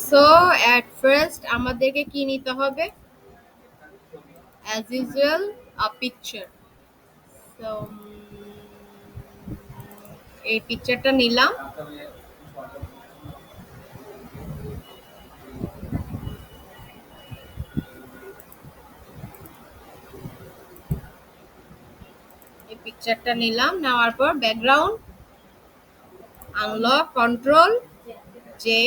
So at first আমাদেরকে কি নিতে হবে? As usual picture. সো এই পিকচারটা নিলাম। এই পিকচারটা নিলাম, নেওয়ার পর ব্যাকগ্রাউন্ড আনলক কন্ট্রোল জে,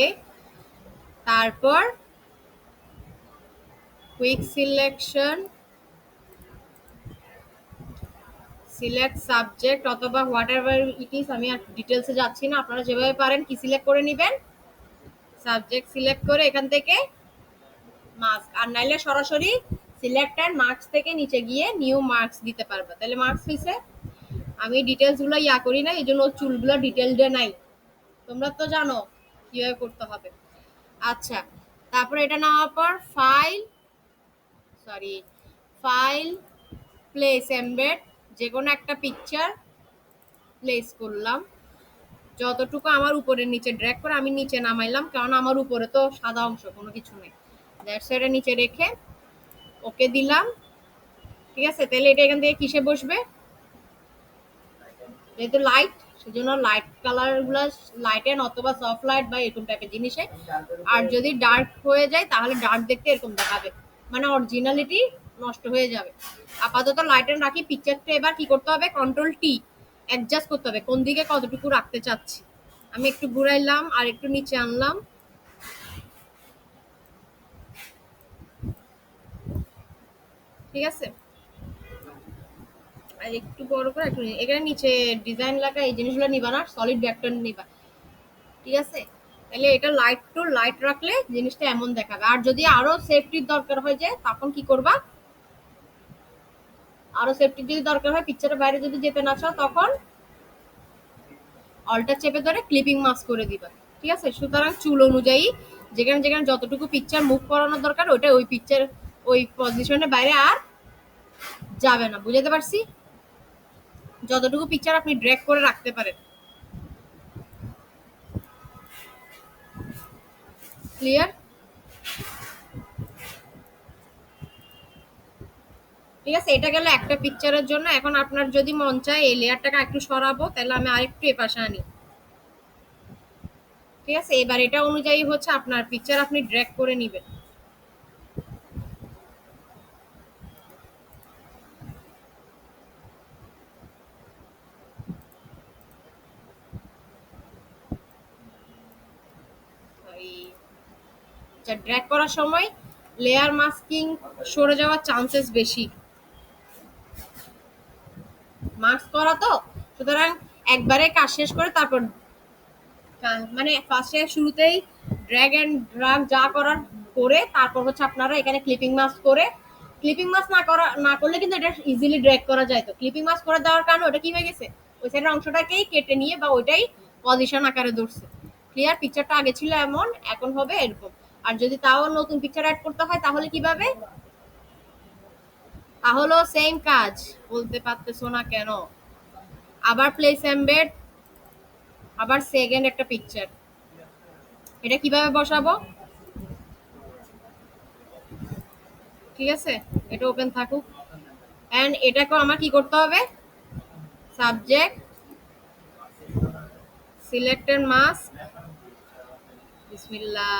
তারপর কুইক সিলেকশন, সিলেক্ট সাবজেক্ট অথবা হোয়াট এভার ইট ইজ। আমি আর ডিটেলসে যাচ্ছি না, আপনারা যেভাবে পারেন কি সিলেক্ট করে নেবেন। সাবজেক্ট সিলেক্ট করে এখান থেকে মার্কস, আর নাইলে সরাসরি সিলেক্ট অ্যান্ড মার্কস থেকে নিচে গিয়ে নিউ মার্কস দিতে পারবে, তাহলে মার্কস হয়েছে। আমি ডিটেলস গুলো করি না, এই জন্য চুলগুলো ডিটেল দিয়ে নাই, তোমরা তো জানো কিভাবে করতে হবে। আচ্ছা, তারপরে এটা নেওয়ার পর ফাইল প্লেস এমবেড, যে কোনো একটা পিকচার প্লেস করলাম। যতটুকু আমার উপরে নিচে ড্র্যাগ করে আমি নিচে নামাইলাম, কারণ আমার উপরে তো সাদা অংশ কোনো কিছু নেই। দ্যাটস এটা নিচে রেখে ওকে দিলাম। ঠিক আছে, তাহলে এটা এখান থেকে কিসে বসবে? যেহেতু লাইট, সেজন্য লাইট কালার গুলা লাইট এন্ড অথবা সফট লাইট বা এরকম টাইপের জিনিসে। আর যদি ডার্ক হয়ে যায় তাহলে ডার্ক দেখতে এরকম দেখাবে, মানে অরিজিনালিটি নষ্ট হয়ে যাবে। আপাতত লাইট এন্ড রাখি। পিকচারটা এবার কি করতে হবে? কন্ট্রোল টি, অ্যাডজাস্ট করতে হবে কোন দিকে কতটুকু রাখতে চাচ্ছি। আমি একটু ঘুরাইলাম আর একটু নিচে আনলাম। ঠিক আছে, আর একটু বড় করে একটু এখানে নিচে ডিজাইন লাগা এই জিনিসগুলো নিবা না, সলিড ভেক্টর নিবা। ঠিক আছে, তাহলে এটা লাইট টু লাইট রাখলে জিনিসটা এমন দেখাবে। আর যদি আরো সেফটির দরকার হয় যে, তখন কি করবা? আরো সেফটির যদি দরকার হয়, পিকচারের বাইরে যদি যেতে না চাও, তখন অল্টার চেপে ধরে ক্লিপিং মাস্ক করে দিবা। ঠিক আছে, সুতরাং চুল অনুযায়ী যেখানে যেখানে যতটুকু পিকচার মুভ করানোর দরকার, ওইটা ওই পিকচার ওই পজিশনের বাইরে আর যাবে না। বুঝাতে পারছি? যতটুকু পিকচার আপনি ড্র্যাগ করে রাখতে পারেন। ক্লিয়ার? ঠিক আছে, এটা গেল একটা পিকচারের জন্য। এখন আপনার যদি মন চায় এই লেয়ারটাকে একটু সরাবো, তাহলে আমি আরেকটু এপাশে আনি। ঠিক আছে, এবার এটা অনুযায়ী হচ্ছে আপনার পিকচার আপনি ড্র্যাগ করে নেবেন। আচ্ছা, ড্র্যাগ করার সময় লেয়ার মাস্কিং সরে যাওয়ার চান্সেস বেশি। মাস্ক করা তো, সুতরাং একবারে কাজ শেষ করে তারপর মানে ফার্স্টে শুরুতেই ড্র্যাগ এন্ড ড্রাগ যা করার করে, তারপর হচ্ছে আপনারা এখানে ক্লিপিং মাস্ক করে। ক্লিপিং মাস্ক না করলে কিন্তু এটা ইজিলি ড্র্যাগ করা যায়। তো ক্লিপিং মাস্ক করে দেওয়ার কারণে ওটা কি হয়ে গেছে, ওই সাইডের অংশটাকেই কেটে নিয়ে বা ওইটাই পজিশন আকারে ধরছে। ক্লিয়ার? পিকচারটা আগে ছিল এমন, এখন হবে এরকম। আর যদি তাও নতুন পিকচার অ্যাড করতে হয় তাহলে কিভাবে? তাহলেও সেম কাজ। বলতে পারতেছো না কেন? আবার প্লেস এমবেড, আবার সেকেন্ড একটা পিকচার। এটা কিভাবে বসাবো? ঠিক আছে, এটা ওপেন থাকুক। এন্ড এটাকেও আমার কি করতে হবে? সাবজেক্ট, সিলেক্টেড মাস্ক, বিসমিল্লাহ,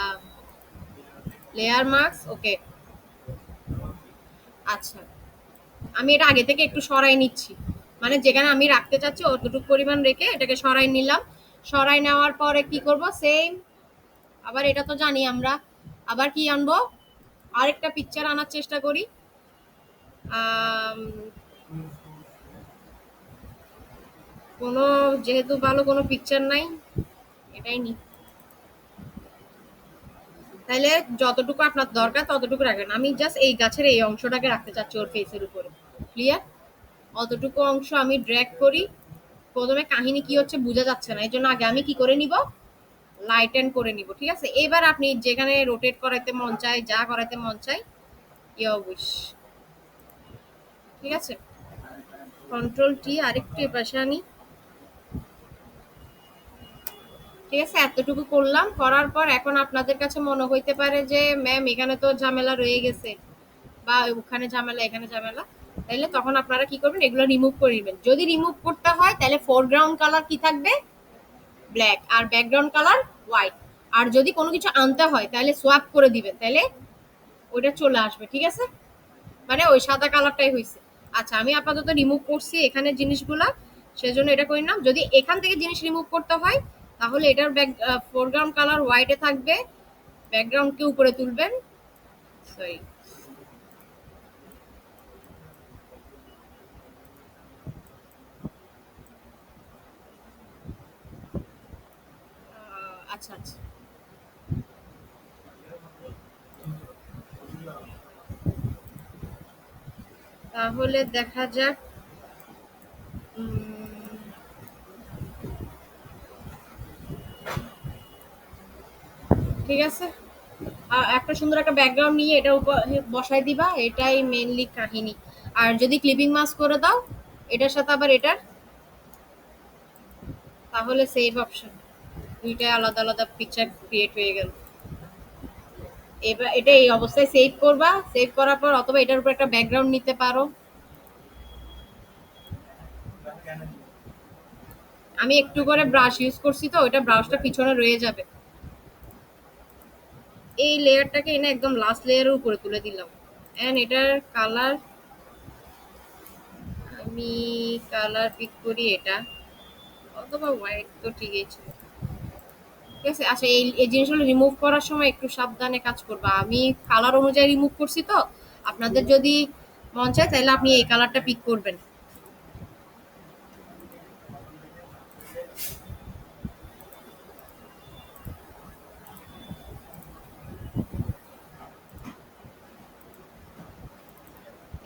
লেয়ার মাস্ক, ওকে। আচ্ছা, আমি এটা আগে থেকে একটু সরাই নিচ্ছি, মানে যেখানে আমি রাখতে চাচ্ছি অতটুকু পরিমাণ রেখে এটাকে সরাই নিলাম। সরাই নেওয়ার পরে কি করব? সেম, আবার এটা তো জানি আমরা। আবার কি আনবো? আরেকটা পিকচার আনার চেষ্টা করি। কোনো, যেহেতু ভালো কোনো পিকচার নাই, এটাই নি। তাহলে যতটুকু আপনার দরকার ততটুকু রাখবেন। আমি জাস্ট এই গাছের এই অংশটাকে রাখতে চাচ্ছি ওর ফেসের উপরে। ক্লিয়ার? অতটুকু অংশ আমি ড্র্যাগ করি। প্রথমে কাহিনী কি হচ্ছে বোঝা যাচ্ছে না, এই জন্য আগে আমি কি করে নিব? লাইটেন করে নিব। ঠিক আছে, এবার আপনি যেখানে রোটেট করাইতে মন চায়, যা করাইতে মন চায়, ইয়া উইশ। ঠিক আছে, কন্ট্রোল টি, আরেকটু এপাশে আনি। ঠিক আছে, এতটুকু করলাম। করার পর এখন আপনাদের কাছে মনে হইতে পারে যে ম্যাম এখানে তো ঝামেলা রয়ে গেছে, বা ওখানে ঝামেলা এখানে ঝামেলা, তাইলে তখন আপনারা কি করবেন, এগুলো রিমুভ করে দিবেন। যদি রিমুভ করতে হয় তাহলে ফোরগ্রাউন্ড কালার কি থাকবে, ব্ল্যাক, আর ব্যাকগ্রাউন্ড কালার হোয়াইট। আর যদি কোনো কিছু আনতে হয় তাহলে সোয়াপ করে দিবেন, তাহলে ওইটা চলে আসবে। ঠিক আছে, মানে ওই সাদা কালারটাই হয়েছে। আচ্ছা, আমি আপাতত রিমুভ করছি এখানে জিনিসগুলা, সেজন্য এটা করি না। যদি এখান থেকে জিনিস রিমুভ করতে হয় তাহলে এটার ব্যাক ফোরগ্রাউন্ড কালার হোয়াইটে থাকবে, ব্যাকগ্রাউন্ডকে উপরে তুলবেন। সরি, আচ্ছা আচ্ছা, তাহলে দেখা যাক। উম, ঠিক আছে, একটা সুন্দর একটা ব্যাকগ্রাউন্ড নিয়ে এটার উপর বসাই দিবা, এটাই মেইনলি কাহিনী। আর যদি ক্লিপিং মাস্ক করে দাও এটার সাথে আবার এটার, তাহলে সেভ অপশন, দুইটাই আলাদা আলাদা পিকচার ক্রিয়েট হয়ে গেল। এবার এটা এই অবস্থায় সেভ করবা, সেভ করার পর অথবা এটার উপর একটা ব্যাকগ্রাউন্ড নিতে পারো। আমি একটু করে ব্রাশ ইউজ করছি তো ওটা ব্রাশটা পিছনে রয়ে যাবে। এই লেয়ারটাকে এনে একদম লাস্ট লেয়ারের উপরে তুলে দিলাম। এন্ড এটার কালার, আমি কালার পিক করি এটা, অথবা হোয়াইট তো ঠিকই ছিল। ঠিক আছে, আচ্ছা এই এই জিনিসগুলো রিমুভ করার সময় একটু সাবধানে কাজ করবা। আমি কালার অনুযায়ী রিমুভ করছি তো, আপনাদের যদি মন চায় তাহলে আপনি এই কালারটা পিক করবেন।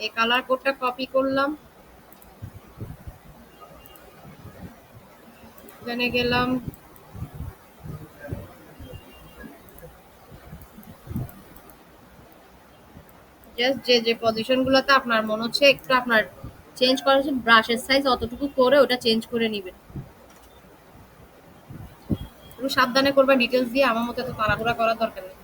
এই কালার কোডটা কপি করলাম, এখানে গেলাম, জাস্ট যে যে পজিশন গুলোতে আপনার মনে হচ্ছে একটু আপনার চেঞ্জ করা হচ্ছে, ব্রাশের সাইজ অতটুকু করে ওটা চেঞ্জ করে নিবেন। একটু সাবধানে করবা, ডিটেলস দিয়ে, আমার মতো এত তাড়াহুড়া করার দরকার নেই।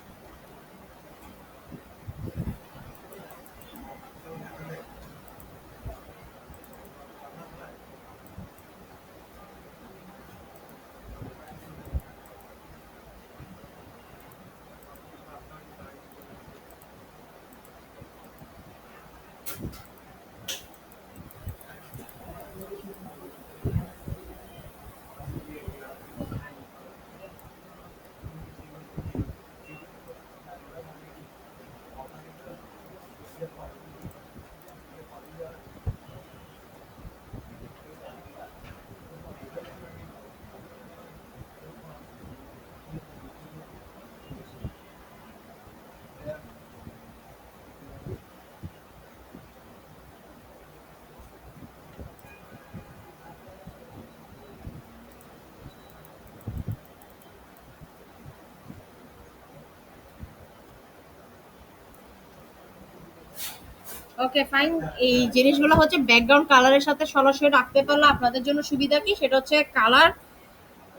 Okay fine. এই জিনিসগুলো হচ্ছে ব্যাকগ্রাউন্ড কালারের সাথে সরাসরি রাখতে পারলে আপনাদের জন্য সুবিধা কি, সেটা হচ্ছে কালার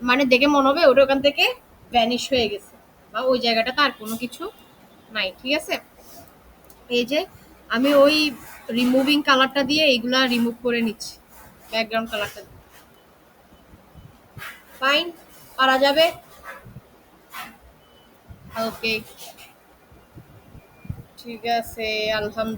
মানে দেখে মনে হবে ওটা ওখান থেকে ভ্যানিশ হয়ে গেছে, বা ওই জায়গাটাতে আর কোনো কিছু নাই। ঠিক আছে, এই যে আমি ওই রিমুভিং কালারটা দিয়ে এইগুলা রিমুভ করে নিচ্ছি, ব্যাকগ্রাউন্ড কালারটা। ফাইন, পারা যাবে। ওকে, ঠিক আছে, আলহামদুলিল্লাহ।